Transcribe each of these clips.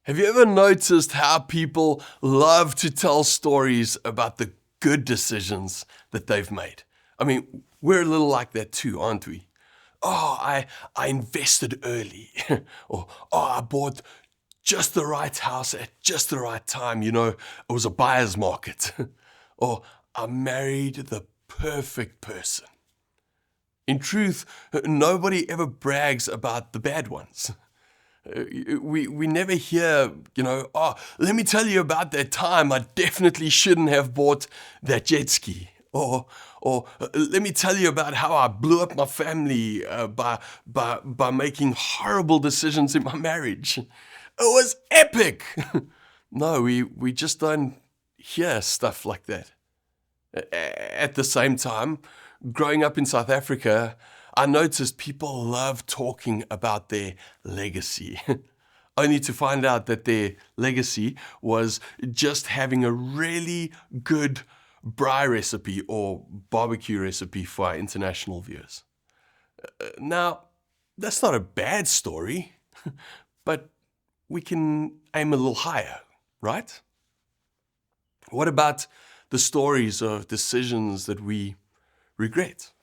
Have you ever noticed how people love to tell stories about the good decisions that they've made? I mean, we're a little like that too, aren't we? Oh, I invested early. Or, oh, I bought just the right house at just the right time. It was a buyer's market. Or I married the perfect person. In truth, nobody ever brags about the bad ones. We never hear, oh, let me tell you about that time I definitely shouldn't have bought that jet ski. Or let me tell you about how I blew up my family by making horrible decisions in my marriage. It was epic. No, we just don't hear stuff like that. At the same time, growing up in South Africa, I noticed people love talking about their legacy, only to find out that their legacy was just having a really good braai recipe or barbecue recipe for our international viewers. Now, that's not a bad story, but we can aim a little higher, right? What about the stories of decisions that we regret?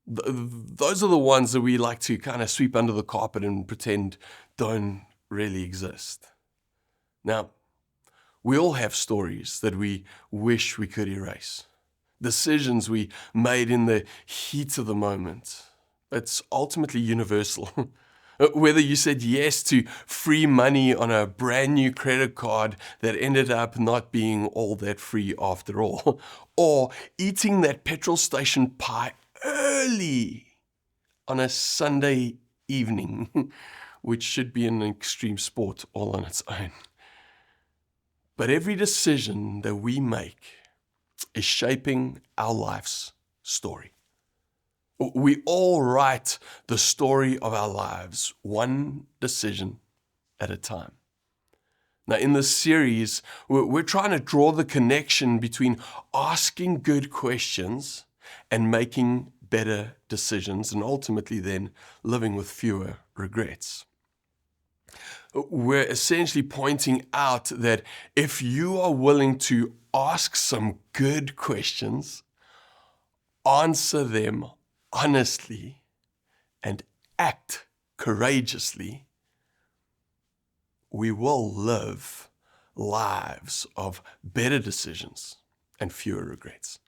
Those are the ones that we like to kind of sweep under the carpet and pretend don't really exist. Now, we all have stories that we wish we could erase. Decisions we made in the heat of the moment. It's ultimately universal. Whether you said yes to free money on a brand new credit card that ended up not being all that free after all, or eating that petrol station pie early on a Sunday evening, which should be an extreme sport all on its own. But every decision that we make is shaping our life's story. We all write the story of our lives, one decision at a time. Now, in this series, we're trying to draw the connection between asking good questions and making better decisions, and ultimately then living with fewer regrets. We're essentially pointing out that if you are willing to ask some good questions, answer them honestly, and act courageously, we will live lives of better decisions and fewer regrets.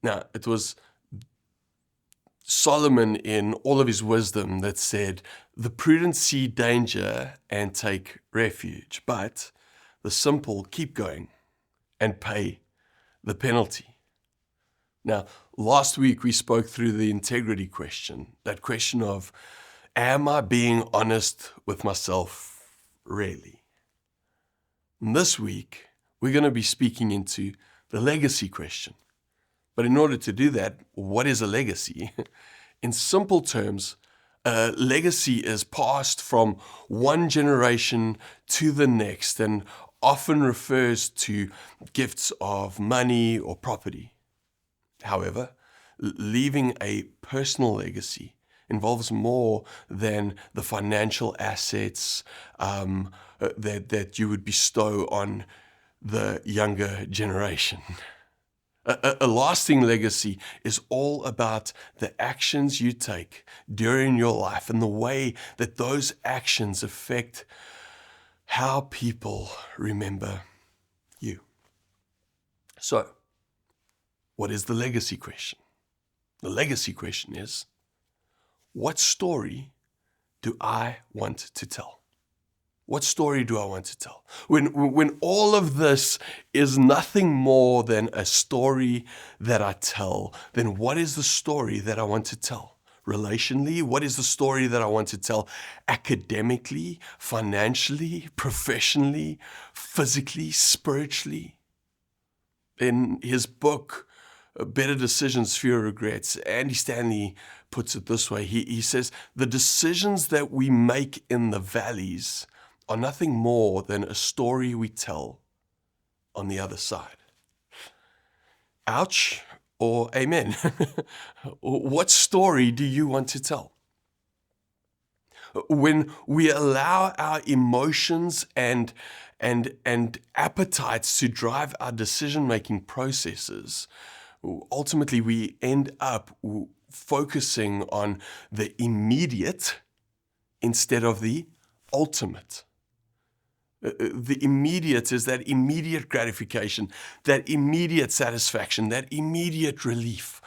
Now, it was Solomon in all of his wisdom that said, "The prudent see danger and take refuge, but the simple keep going and pay the penalty." Now, last week we spoke through the integrity question, that question of, am I being honest with myself really? And this week, we're going to be speaking into the legacy question. But in order to do that, what is a legacy? In simple terms, a legacy is passed from one generation to the next and often refers to gifts of money or property. However, leaving a personal legacy involves more than the financial assets that you would bestow on the younger generation. A lasting legacy is all about the actions you take during your life and the way that those actions affect how people remember you. So, what is the legacy question? The legacy question is, what story do I want to tell? What story do I want to tell? When all of this is nothing more than a story that I tell, then what is the story that I want to tell? Relationally, what is the story that I want to tell? Academically, financially, professionally, physically, spiritually? In his book, Better Decisions, Fewer Regrets, Andy Stanley puts it this way. He says, the decisions that we make in the valleys are nothing more than a story we tell on the other side. Ouch or amen? What story do you want to tell? When we allow our emotions and appetites to drive our decision-making processes, ultimately we end up focusing on the immediate instead of the ultimate. The immediate is that immediate gratification, that immediate satisfaction, that immediate relief.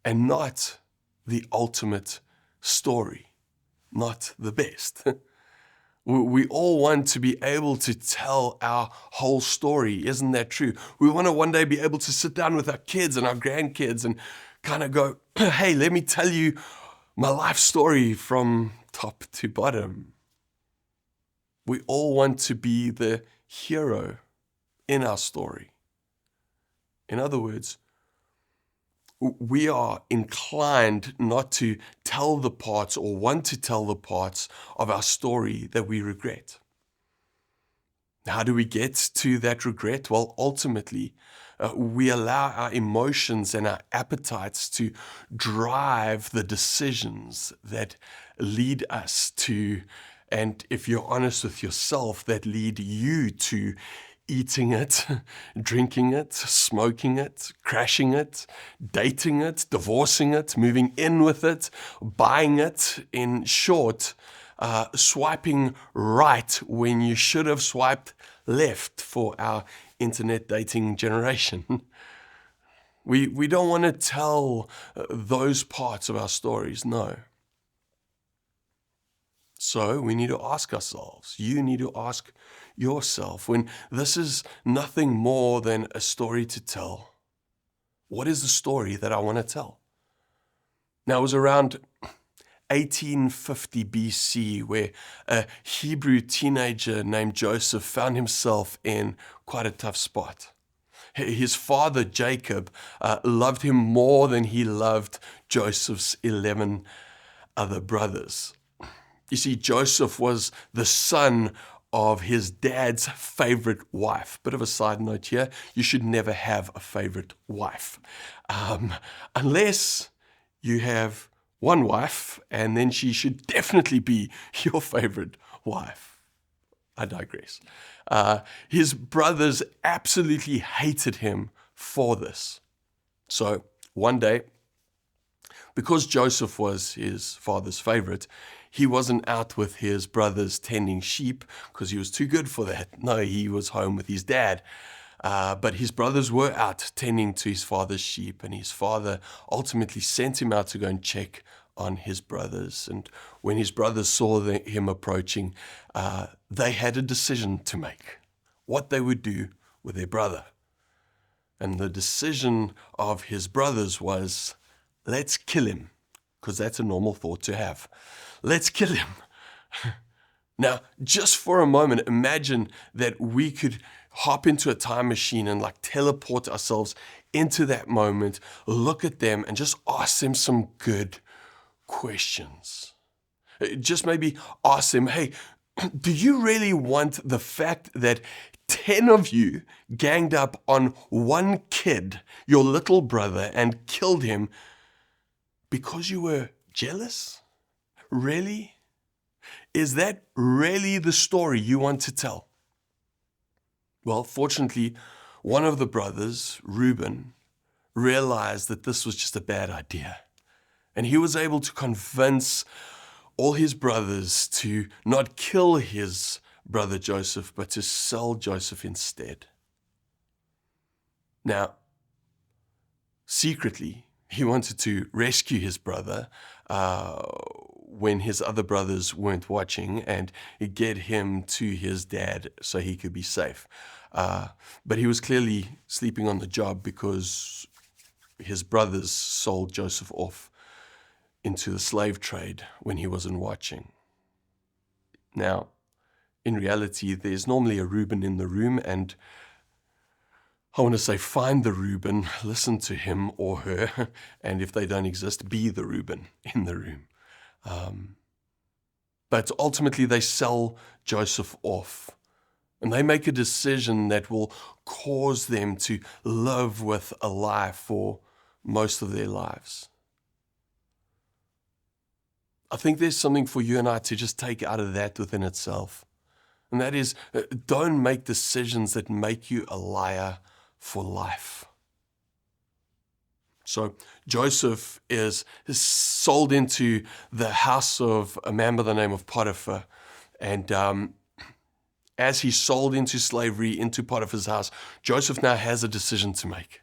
And not the ultimate story, not the best. We all want to be able to tell our whole story. Isn't that true? We want to one day be able to sit down with our kids and our grandkids and kind of go, hey, let me tell you my life story from top to bottom. We all want to be the hero in our story. In other words, we are inclined not to tell the parts or want to tell the parts of our story that we regret. How do we get to that regret? Well, ultimately, we allow our emotions and our appetites to drive the decisions that lead us to, and if you're honest with yourself, that lead you to eating it, drinking it, smoking it, crashing it, dating it, divorcing it, moving in with it, buying it. In short, swiping right when you should have swiped left for our internet dating generation. We don't want to tell those parts of our stories, no. So we need to ask ourselves, you need to ask yourself, when this is nothing more than a story to tell, what is the story that I want to tell? Now, it was around 1850 BC where a Hebrew teenager named Joseph found himself in quite a tough spot. His father, Jacob, loved him more than he loved Joseph's 11 other brothers. You see, Joseph was the son of his dad's favorite wife. Bit of a side note here, you should never have a favorite wife. Unless you have one wife, and then she should definitely be your favorite wife. I digress. His brothers absolutely hated him for this. So one day, because Joseph was his father's favorite, he wasn't out with his brothers tending sheep because he was too good for that. No, he was home with his dad. But his brothers were out tending to his father's sheep, and his father ultimately sent him out to go and check on his brothers. And when his brothers saw him approaching, they had a decision to make, what they would do with their brother. And the decision of his brothers was, let's kill him, because that's a normal thought to have. Let's kill him. Now, just for a moment, imagine that we could hop into a time machine and teleport ourselves into that moment, look at them and just ask them some good questions. Just maybe ask them, hey, do you really want the fact that 10 of you ganged up on one kid, your little brother, and killed him because you were jealous? Really? Is that really the story you want to tell? Well, fortunately, one of the brothers, Reuben, realized that this was just a bad idea. And he was able to convince all his brothers to not kill his brother Joseph, but to sell Joseph instead. Now, secretly, he wanted to rescue his brother when his other brothers weren't watching and get him to his dad so he could be safe. But he was clearly sleeping on the job because his brothers sold Joseph off into the slave trade when he wasn't watching. Now, in reality, there's normally a Reuben in the room, and I want to say find the Reuben, listen to him or her, and if they don't exist, be the Reuben in the room. But ultimately they sell Joseph off, and they make a decision that will cause them to live with a lie for most of their lives. I think there's something for you and I to just take out of that within itself. And that is, don't make decisions that make you a liar for life. So Joseph is sold into the house of a man by the name of Potiphar. And as he's sold into slavery, into Potiphar's house, Joseph now has a decision to make.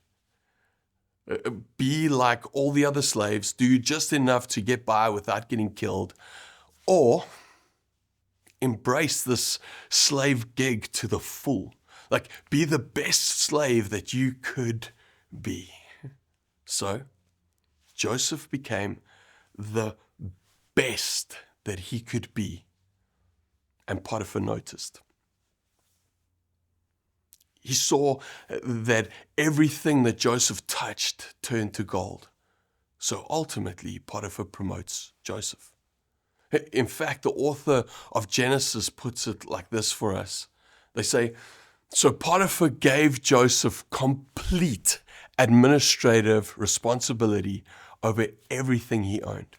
Be like all the other slaves, do just enough to get by without getting killed, or embrace this slave gig to the full. Like, be the best slave that you could be. So, Joseph became the best that he could be, and Potiphar noticed. He saw that everything that Joseph touched turned to gold. So ultimately, Potiphar promotes Joseph. In fact, the author of Genesis puts it like this for us. They say, so Potiphar gave Joseph complete administrative responsibility over everything he owned.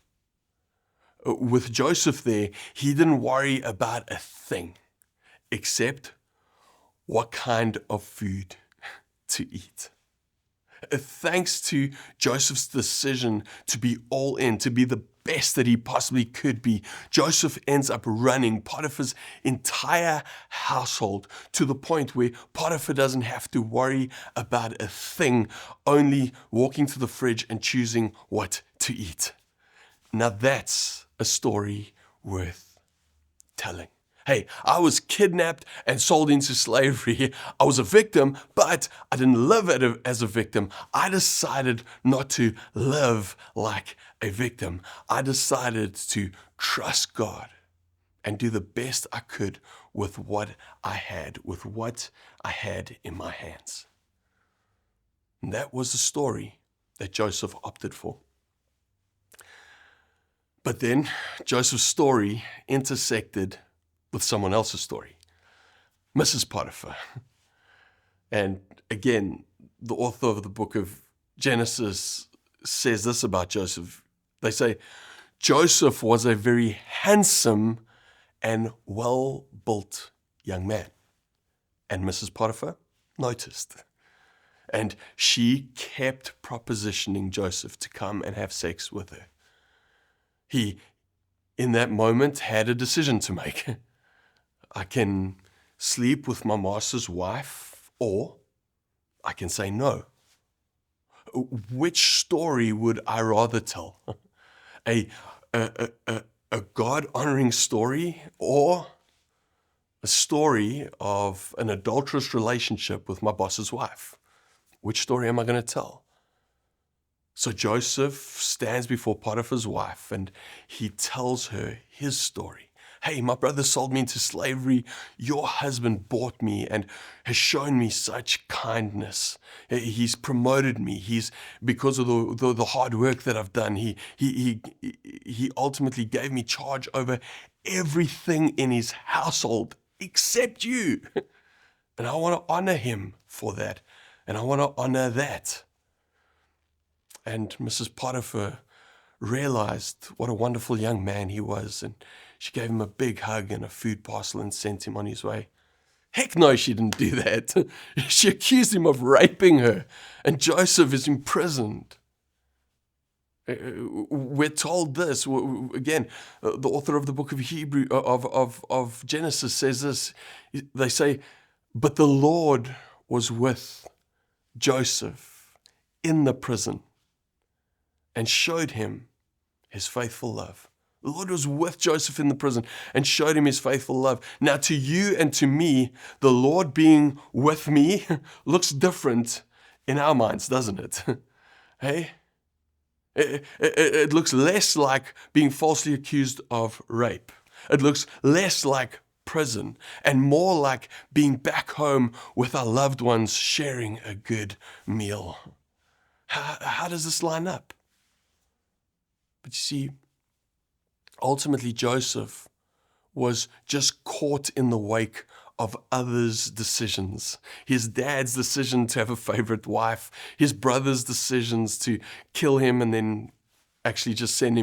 With Joseph there, he didn't worry about a thing except what kind of food to eat. Thanks to Joseph's decision to be all in, to be the best that he possibly could be, Joseph ends up running Potiphar's entire household to the point where Potiphar doesn't have to worry about a thing, only walking to the fridge and choosing what to eat. Now that's a story worth telling. Hey, I was kidnapped and sold into slavery. I was a victim, but I didn't live as a victim. I decided not to live like a victim. I decided to trust God and do the best I could with what I had in my hands. And that was the story that Joseph opted for. But then Joseph's story intersected with someone else's story, Mrs. Potiphar. And again, the author of the book of Genesis says this about Joseph. They say, Joseph was a very handsome and well-built young man. And Mrs. Potiphar noticed. And she kept propositioning Joseph to come and have sex with her. He, in that moment, had a decision to make. I can sleep with my master's wife, or I can say no. Which story would I rather tell? A God-honoring story, or a story of an adulterous relationship with my boss's wife? Which story am I going to tell? So Joseph stands before Potiphar's wife and he tells her his story. Hey, my brother sold me into slavery. Your husband bought me and has shown me such kindness. He's promoted me. Because of the hard work that I've done, he ultimately gave me charge over everything in his household except you. And I want to honor him for that. And I want to honor that. And Mrs. Potiphar realized what a wonderful young man he was, and she gave him a big hug and a food parcel and sent him on his way. Heck no, she didn't do that. She accused him of raping her, and Joseph is imprisoned. We're told this, again, the author of the book of Genesis says this. They say, but the Lord was with Joseph in the prison and showed him his faithful love. The Lord was with Joseph in the prison and showed him his faithful love. Now to you and to me, the Lord being with me looks different in our minds, doesn't it? Hey? It looks less like being falsely accused of rape. It looks less like prison and more like being back home with our loved ones sharing a good meal. How does this line up? But you see, ultimately Joseph was just caught in the wake of others' decisions. His dad's decision to have a favorite wife, his brother's decisions to kill him and then actually just sell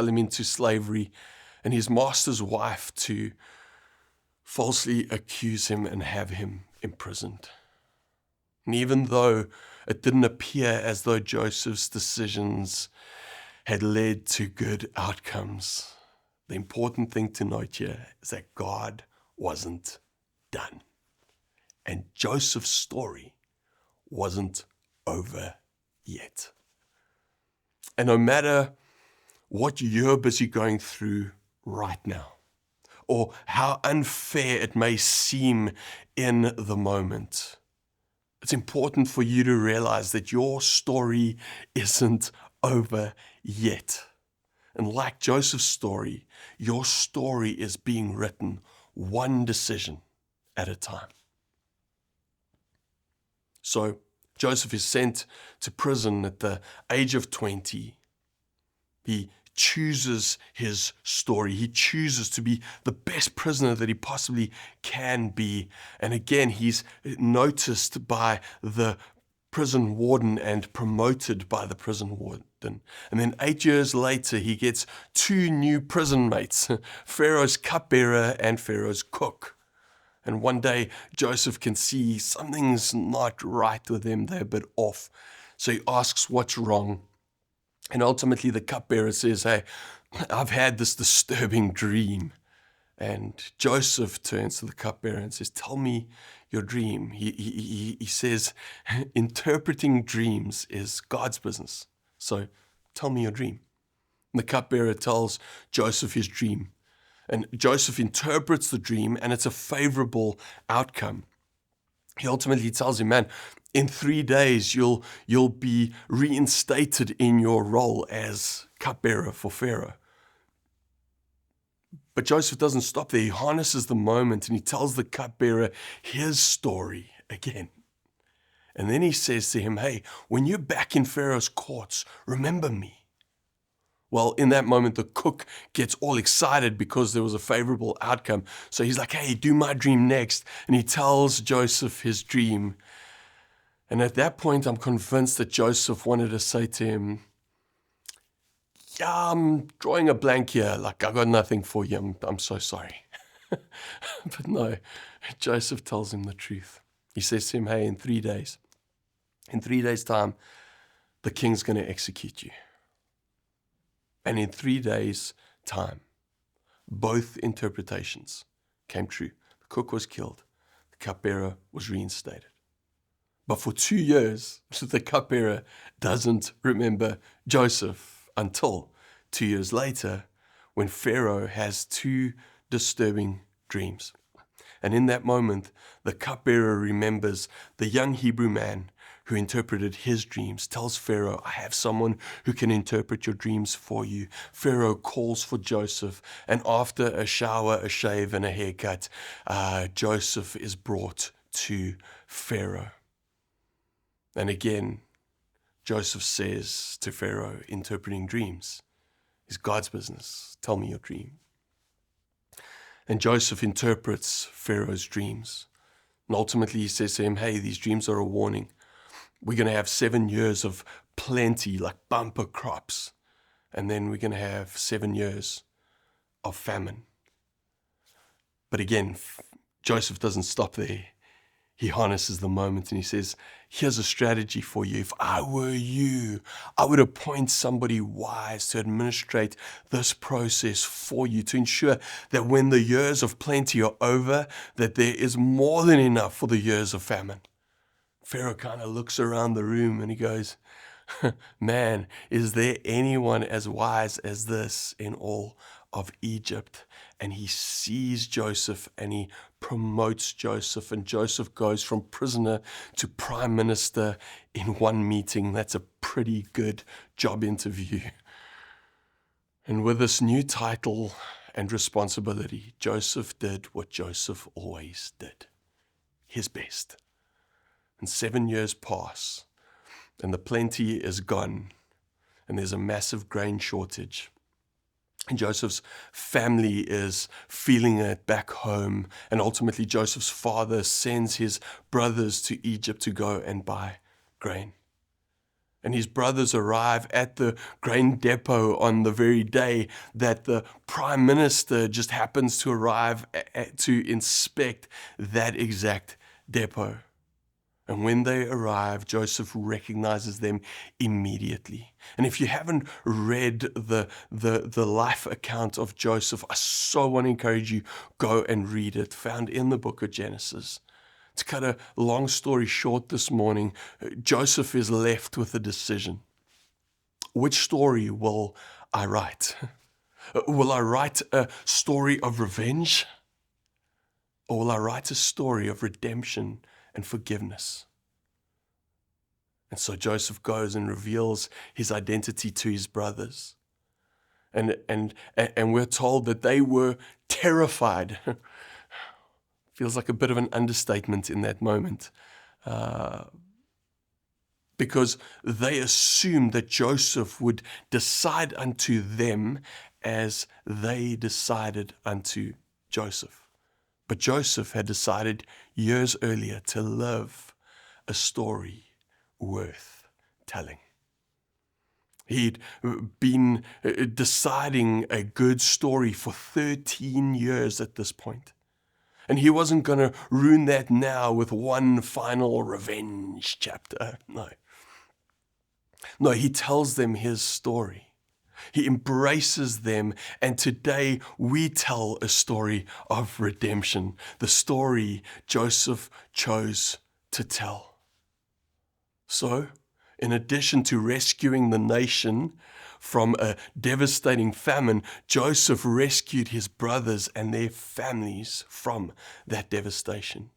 him into slavery, and his master's wife to falsely accuse him and have him imprisoned. And even though it didn't appear as though Joseph's decisions had led to good outcomes, the important thing to note here is that God wasn't done. And Joseph's story wasn't over yet. And no matter what you're busy going through right now, or how unfair it may seem in the moment, it's important for you to realize that your story isn't over yet. And like Joseph's story, your story is being written one decision at a time. So Joseph is sent to prison at the age of 20. He chooses his story. He chooses to be the best prisoner that he possibly can be. And again, he's noticed by the prison warden and promoted by the prison warden. And then 8 years later, he gets 2 new prison mates, Pharaoh's cupbearer and Pharaoh's cook. And one day, Joseph can see something's not right with them. They're a bit off. So he asks what's wrong. And ultimately, the cupbearer says, hey, I've had this disturbing dream. And Joseph turns to the cupbearer and says, tell me your dream. He says, interpreting dreams is God's business. So tell me your dream. And the cupbearer tells Joseph his dream. And Joseph interprets the dream, and it's a favorable outcome. He ultimately tells him, man, in 3 days, you'll be reinstated in your role as cupbearer for Pharaoh. But Joseph doesn't stop there. He harnesses the moment, and he tells the cupbearer his story again. And then he says to him, hey, when you're back in Pharaoh's courts, remember me. Well, in that moment, the cook gets all excited because there was a favorable outcome. So he's like, hey, do my dream next. And he tells Joseph his dream. And at that point, I'm convinced that Joseph wanted to say to him, yeah, I'm drawing a blank here. Like, I got nothing for you. I'm so sorry. But no, Joseph tells him the truth. He says to him, hey, in 3 days, in 3 days' time, the king's going to execute you. And in 3 days' time, both interpretations came true. The cook was killed. The cupbearer was reinstated. But for 2 years, the cupbearer doesn't remember Joseph until 2 years later, when Pharaoh has 2 disturbing dreams. And in that moment, the cupbearer remembers the young Hebrew man who interpreted his dreams, tells Pharaoh, I have someone who can interpret your dreams for you. Pharaoh calls for Joseph, and after a shower, a shave, and a haircut, Joseph is brought to Pharaoh. And again, Joseph says to Pharaoh, interpreting dreams is God's business. Tell me your dream. And Joseph interprets Pharaoh's dreams. And ultimately he says to him, hey, these dreams are a warning. We're going to have 7 years of plenty, like bumper crops. And then we're going to have 7 years of famine. But again, Joseph doesn't stop there. He harnesses the moment and he says, here's a strategy for you. If I were you, I would appoint somebody wise to administrate this process for you, to ensure that when the years of plenty are over, that there is more than enough for the years of famine. Pharaoh kind of looks around the room and he goes, man, is there anyone as wise as this in all of Egypt? And he sees Joseph and he promotes Joseph, and Joseph goes from prisoner to prime minister in one meeting. That's a pretty good job interview. And with this new title and responsibility, Joseph did what Joseph always did, his best. And 7 years pass, and the plenty is gone, and there's a massive grain shortage. And Joseph's family is feeling it back home. And ultimately, Joseph's father sends his brothers to Egypt to go and buy grain. And his brothers arrive at the grain depot on the very day that the prime minister just happens to arrive to inspect that exact depot. And when they arrive, Joseph recognizes them immediately. And if you haven't read the life account of Joseph, I so want to encourage you, go and read it, found in the book of Genesis. To cut a long story short this morning, Joseph is left with a decision. Which story will I write? Will I write a story of revenge? Or will I write a story of redemption and forgiveness? And so Joseph goes and reveals his identity to his brothers. And we're told that they were terrified. Feels like a bit of an understatement in that moment. Because they assumed that Joseph would decide unto them as they decided unto Joseph. But Joseph had decided years earlier to live a story worth telling. He'd been deciding a good story for 13 years at this point. And he wasn't going to ruin that now with one final revenge chapter. No, he tells them his story. He embraces them, and today we tell a story of redemption, the story Joseph chose to tell. So, in addition to rescuing the nation from a devastating famine, Joseph rescued his brothers and their families from that devastation.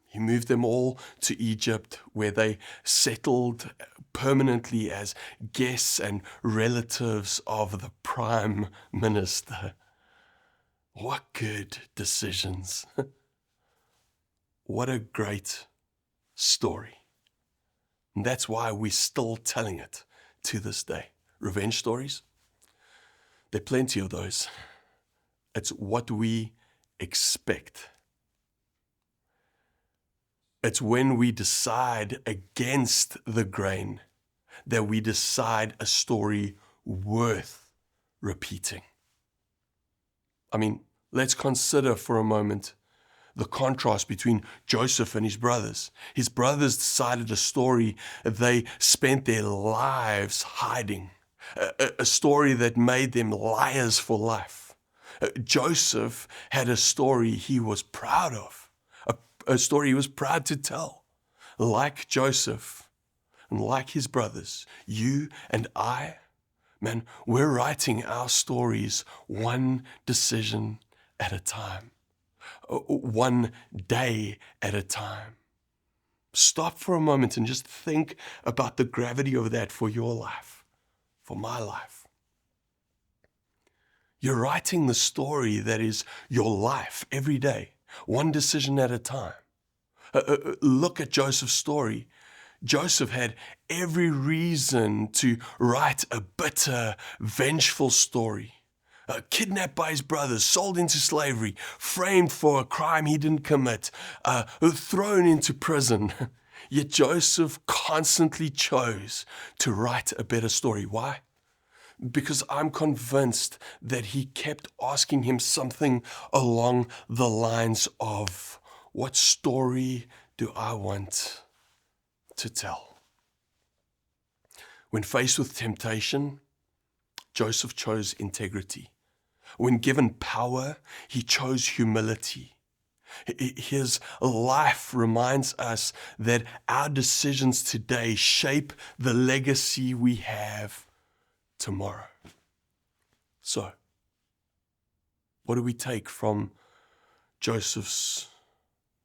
He moved them all to Egypt, where they settled permanently as guests and relatives of the prime minister. What good decisions. What a great story. And that's why we're still telling it to this day. Revenge stories, there are plenty of those. It's what we expect. It's when we decide against the grain that we decide a story worth repeating. I mean, let's consider for a moment the contrast between Joseph and his brothers. His brothers decided a story they spent their lives hiding, a story that made them liars for life. Joseph had a story he was proud of, a story he was proud to tell. Like Joseph and like his brothers, you and I, man, we're writing our stories one decision at a time. One day at a time. Stop for a moment and just think about the gravity of that for your life, for my life. You're writing the story that is your life every day, one decision at a time. Look at Joseph's story. Joseph had every reason to write a bitter, vengeful story. Kidnapped by his brothers, sold into slavery, framed for a crime he didn't commit, thrown into prison. Yet Joseph constantly chose to write a better story. Why? Because I'm convinced that he kept asking him something along the lines of, what story do I want to tell? When faced with temptation, Joseph chose integrity. When given power, he chose humility. His life reminds us that our decisions today shape the legacy we have tomorrow. So, what do we take from Joseph's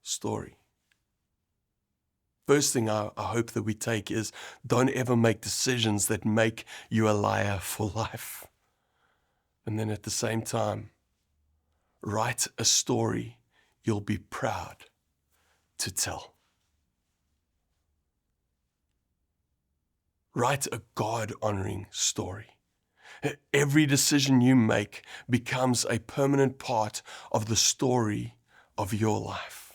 story? First thing I hope that we take is, don't ever make decisions that make you a liar for life. And then at the same time, write a story you'll be proud to tell. Write a God-honoring story. Every decision you make becomes a permanent part of the story of your life.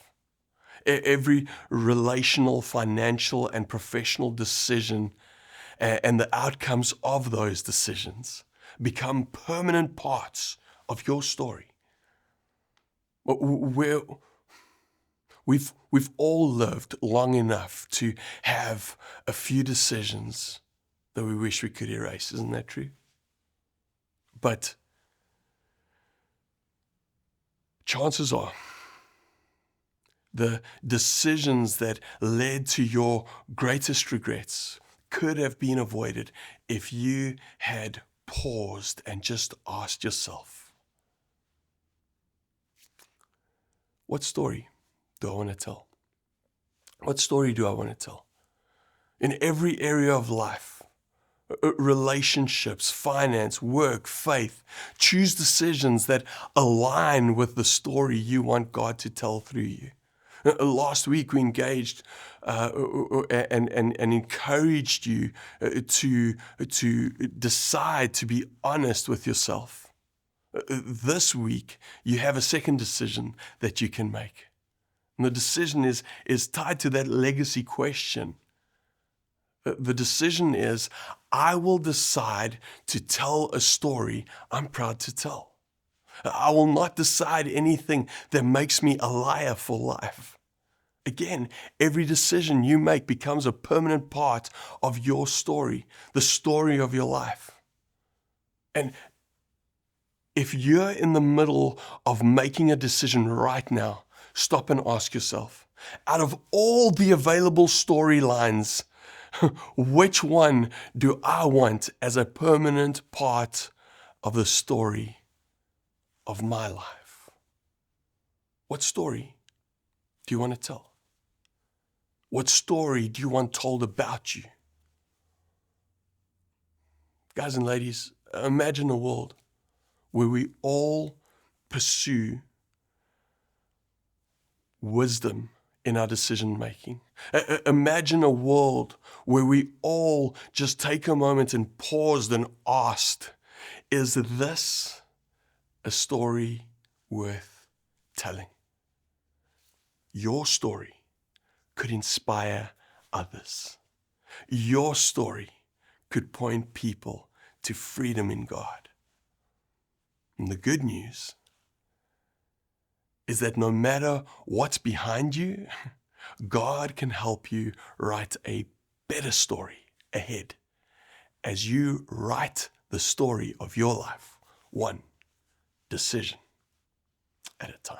Every relational, financial, and professional decision and the outcomes of those decisions become permanent parts of your story. We've all lived long enough to have a few decisions that we wish we could erase. Isn't that true? But chances are the decisions that led to your greatest regrets could have been avoided if you had paused and just asked yourself, what story do I want to tell? What story do I want to tell? In every area of life, relationships, finance, work, faith, choose decisions that align with the story you want God to tell through you. Last week we engaged and encouraged you to decide to be honest with yourself. This week you have a second decision that you can make. And the decision is tied to that legacy question. The decision is, I will decide to tell a story I'm proud to tell. I will not decide anything that makes me a liar for life. Again, every decision you make becomes a permanent part of your story, the story of your life. And if you're in the middle of making a decision right now, stop and ask yourself, out of all the available storylines, which one do I want as a permanent part of the story of my life? What story do you want to tell? What story do you want told about you? Guys and ladies, imagine a world where we all pursue wisdom in our decision making. Imagine a world where we all just take a moment and paused and asked, is this a story worth telling? Your story could inspire others. Your story could point people to freedom in God. And the good news is that no matter what's behind you, God can help you write a better story ahead as you write the story of your life, one decision at a time.